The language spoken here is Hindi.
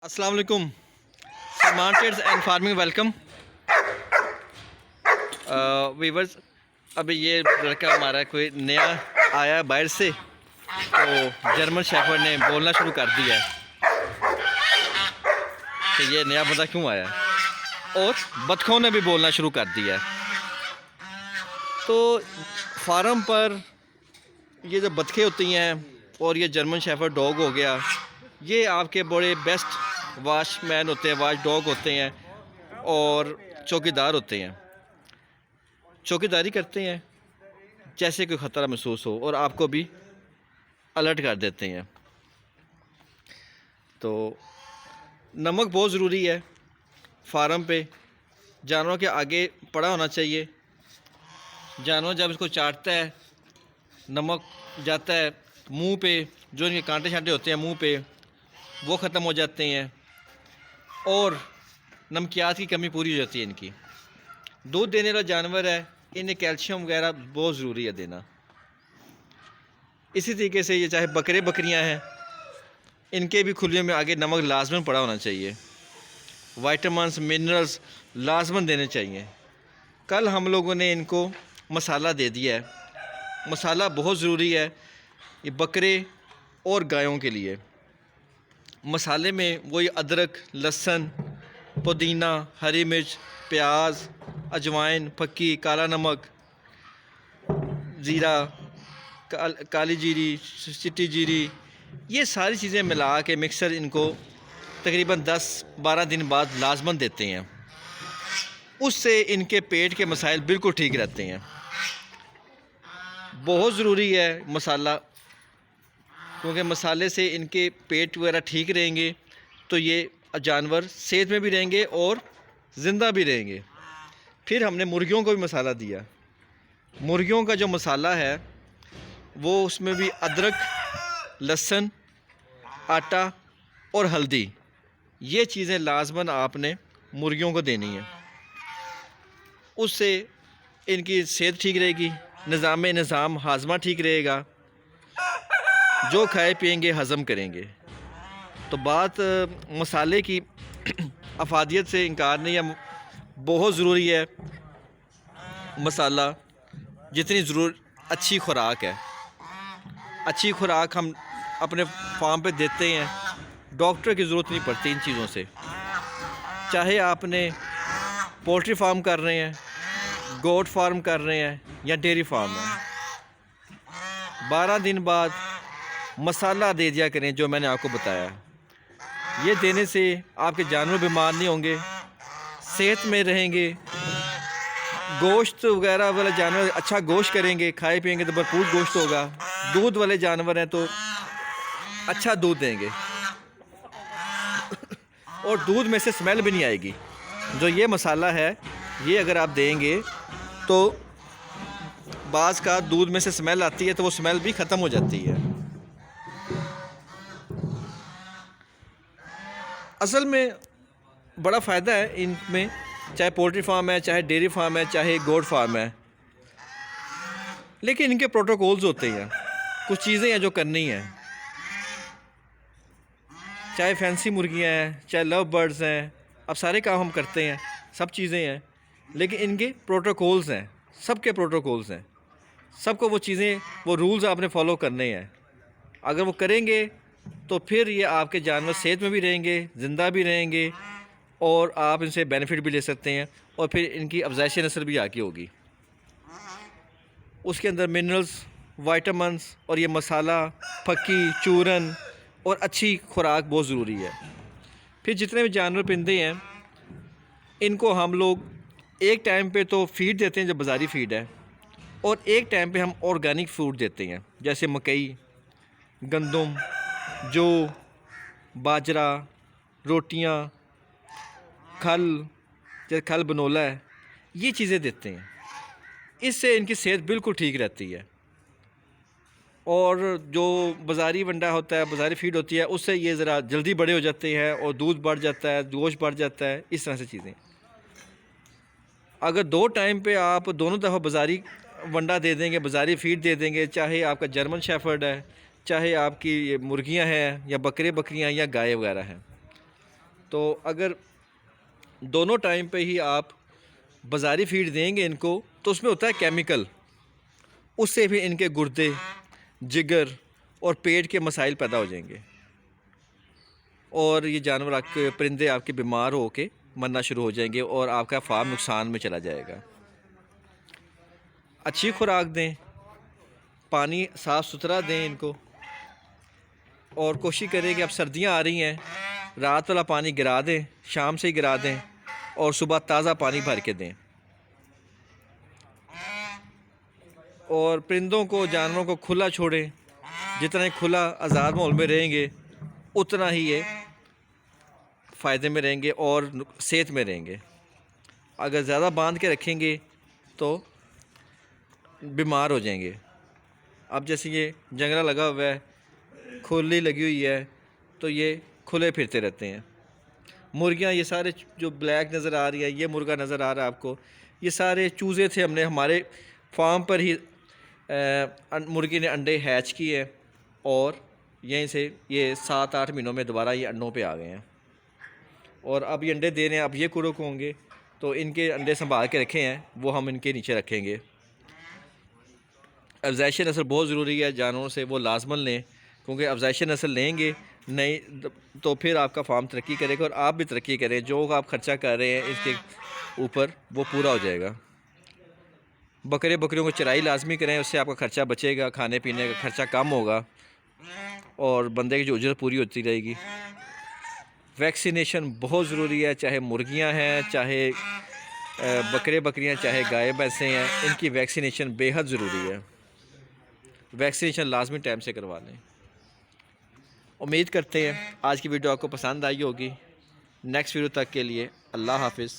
अस्सलाम वालेकुम। Salman trades and farming welcome viewers. अभी ये लड़का हमारा कोई नया आया बाहर से, तो जर्मन शेफर्ड ने बोलना शुरू कर दिया है कि ये नया बंदा क्यों आया है, और बतखों ने भी बोलना शुरू कर दिया है। तो फार्म पर ये जो बतखें होती हैं और ये जर्मन शेफर्ड डॉग हो गया, ये आपके बड़े बेस्ट वॉचमैन होते हैं, वॉच डॉग होते हैं और चौकीदार होते हैं। चौकीदारी करते हैं जैसे कोई ख़तरा महसूस हो और आपको भी अलर्ट कर देते हैं। तो नमक बहुत ज़रूरी है फार्म पे, जानवरों के आगे पड़ा होना चाहिए। जानवर जब इसको चाटता है, नमक जाता है मुंह पे, जो इनके कांटे छांटे होते हैं मुंह पे, वो ख़त्म हो जाते हैं और नमकियात की कमी पूरी हो जाती है इनकी। दूध देने वाला जानवर है, इन्हें कैल्शियम वगैरह बहुत ज़रूरी है देना। इसी तरीके से ये चाहे बकरे बकरियां हैं, इनके भी खुलियों में आगे नमक लाजमन पड़ा होना चाहिए। वाइटामिन्स मिनरल्स लाजमन देने चाहिए। कल हम लोगों ने इनको मसाला दे दिया है। मसाला बहुत ज़रूरी है ये बकरे और गायों के लिए। मसाले में वही अदरक, लहसुन, पुदीना, हरी मिर्च, प्याज, अजवाइन, फक्की, काला नमक, ज़ीरा, काली जीरी, चिट्टी जीरी, ये सारी चीज़ें मिला के मिक्सर इनको तकरीबन 10-12 दिन बाद लाजमन देते हैं। उससे इनके पेट के मसाइल बिल्कुल ठीक रहते हैं। बहुत ज़रूरी है मसाला, क्योंकि मसाले से इनके पेट वगैरह ठीक रहेंगे तो ये जानवर सेहत में भी रहेंगे और ज़िंदा भी रहेंगे। फिर हमने मुर्गियों को भी मसाला दिया। मुर्गियों का जो मसाला है वो उसमें भी अदरक, लहसुन, आटा और हल्दी, ये चीज़ें लाजमन आपने मुर्गियों को देनी है। उससे इनकी सेहत ठीक रहेगी, निज़ाम हाजमा ठीक रहेगा, जो खाए पिएंगे हज़म करेंगे। तो बात मसाले की अफादियत से इनकार नहीं है, बहुत ज़रूरी है मसाला। जितनी अच्छी खुराक है, अच्छी खुराक हम अपने फार्म पे देते हैं, डॉक्टर की ज़रूरत नहीं पड़ती इन चीज़ों से। चाहे आपने पोल्ट्री फार्म कर रहे हैं, गोट फार्म कर रहे हैं या डेयरी फार्म है, 12 दिन बाद मसाला दे दिया करें जो मैंने आपको बताया। ये देने से आपके जानवर बीमार नहीं होंगे, सेहत में रहेंगे, गोश्त वगैरह वाले जानवर अच्छा गोश्त करेंगे, खाए पिएंगे तो भरपूर गोश्त होगा। दूध वाले जानवर हैं तो अच्छा दूध देंगे और दूध में से स्मेल भी नहीं आएगी। जो ये मसाला है, ये अगर आप देंगे तो बाज़ का दूध में से स्मेल आती है तो वो स्मेल भी ख़त्म हो जाती है। असल में बड़ा फ़ायदा है इनमें, चाहे पोल्ट्री फार्म है, चाहे डेयरी फार्म है, चाहे गोट फार्म है। लेकिन इनके प्रोटोकॉल्स होते हैं, कुछ चीज़ें हैं जो करनी हैं। चाहे फैंसी मुर्गियाँ हैं, चाहे लव बर्ड्स हैं, अब सारे काम हम करते हैं, सब चीज़ें हैं, लेकिन इनके प्रोटोकॉल्स हैं, सबके प्रोटोकॉल्स हैं। सबको वो चीज़ें, वो रूल्स आपने फॉलो करने हैं। अगर वो करेंगे तो फिर ये आपके जानवर सेहत में भी रहेंगे, ज़िंदा भी रहेंगे और आप इनसे बेनिफिट भी ले सकते हैं और फिर इनकी अफज़ाइश नस्ल भी आगे होगी। उसके अंदर मिनरल्स, वाइटामिन्स और ये मसाला, फक्की, चूरन और अच्छी खुराक बहुत ज़रूरी है। फिर जितने भी जानवर परिंदे हैं, इनको हम लोग एक टाइम पे तो फीड देते हैं जो बाज़ारी फीड है, और एक टाइम पे हम ऑर्गेनिक फूड देते हैं, जैसे मकई, गंदम, जौ, बाजरा, रोटियां, खल, जैसे खल बनोला है, ये चीज़ें देते हैं। इससे इनकी सेहत बिल्कुल ठीक रहती है। और जो बाज़ारी वंडा होता है, बाज़ारी फीड होती है, उससे ये ज़रा जल्दी बड़े हो जाते हैं और दूध बढ़ जाता है, गोश्त बढ़ जाता है, इस तरह से चीज़ें। अगर 2 टाइम पे आप दोनों दफ़ा बाज़ारी वंडा दे देंगे, बाज़ारी फीड दे देंगे, चाहे आपका जर्मन शेफर्ड है, चाहे आपकी ये मुर्गियाँ हैं या बकरे बकरियाँ या गाय वगैरह हैं, तो अगर दोनों टाइम पे ही आप बाज़ारी फीड देंगे इनको तो उसमें होता है केमिकल, उससे भी इनके गुर्दे, जिगर और पेट के मसाइल पैदा हो जाएंगे और ये जानवर आपके परिंदे आपके बीमार हो के मरना शुरू हो जाएंगे और आपका फार्म नुकसान में चला जाएगा। अच्छी खुराक दें, पानी साफ़ सुथरा दें इनको और कोशिश करें कि अब सर्दियां आ रही हैं, रात वाला पानी गिरा दें, शाम से ही गिरा दें और सुबह ताज़ा पानी भर के दें। और परिंदों को, जानवरों को खुला छोड़ें। जितना ही खुला आज़ाद माहौल में रहेंगे उतना ही ये फ़ायदे में रहेंगे और सेहत में रहेंगे। अगर ज़्यादा बांध के रखेंगे तो बीमार हो जाएंगे। अब जैसे ये जंगला लगा हुआ है, खुली लगी हुई है, तो ये खुले फिरते रहते हैं। मुर्गियाँ, ये सारे जो ब्लैक नज़र आ रही है, ये मुर्गा नज़र आ रहा है आपको, ये सारे चूज़े थे। हमने हमारे फार्म पर ही मुर्गी ने अंडे हैच किए और यहीं से ये 7-8 महीनों में दोबारा ये अंडों पे आ गए हैं और अब ये अंडे दे रहे हैं। अब ये कुड़क होंगे तो इनके अंडे संभाल के रखे हैं, वो हम इनके नीचे रखेंगे। अफ़ज़ाइश नस्ल बहुत ज़रूरी है जानवरों से, वो लाजमन लें, क्योंकि अफ़ज़ाइश नस्ल लेंगे नहीं तो फिर आपका फार्म तरक्की करेगा और आप भी तरक्की करें। जो आप ख़र्चा कर रहे हैं इसके ऊपर वो पूरा हो जाएगा। बकरियों को चराई लाजमी करें, उससे आपका ख़र्चा बचेगा, खाने पीने का ख़र्चा कम होगा और बंदे की जो उजरत पूरी होती रहेगी। वैक्सीनेशन बहुत ज़रूरी है, चाहे मुर्गियां हैं, चाहे बकरियां, चाहे गाय भैंसें हैं, इनकी वैक्सीनेशन बेहद ज़रूरी है। वैक्सीनेशन लाजमी टाइम से करवा लें। उम्मीद करते हैं आज की वीडियो आपको पसंद आई होगी। नेक्स्ट वीडियो तक के लिए अल्लाह हाफ़िज़।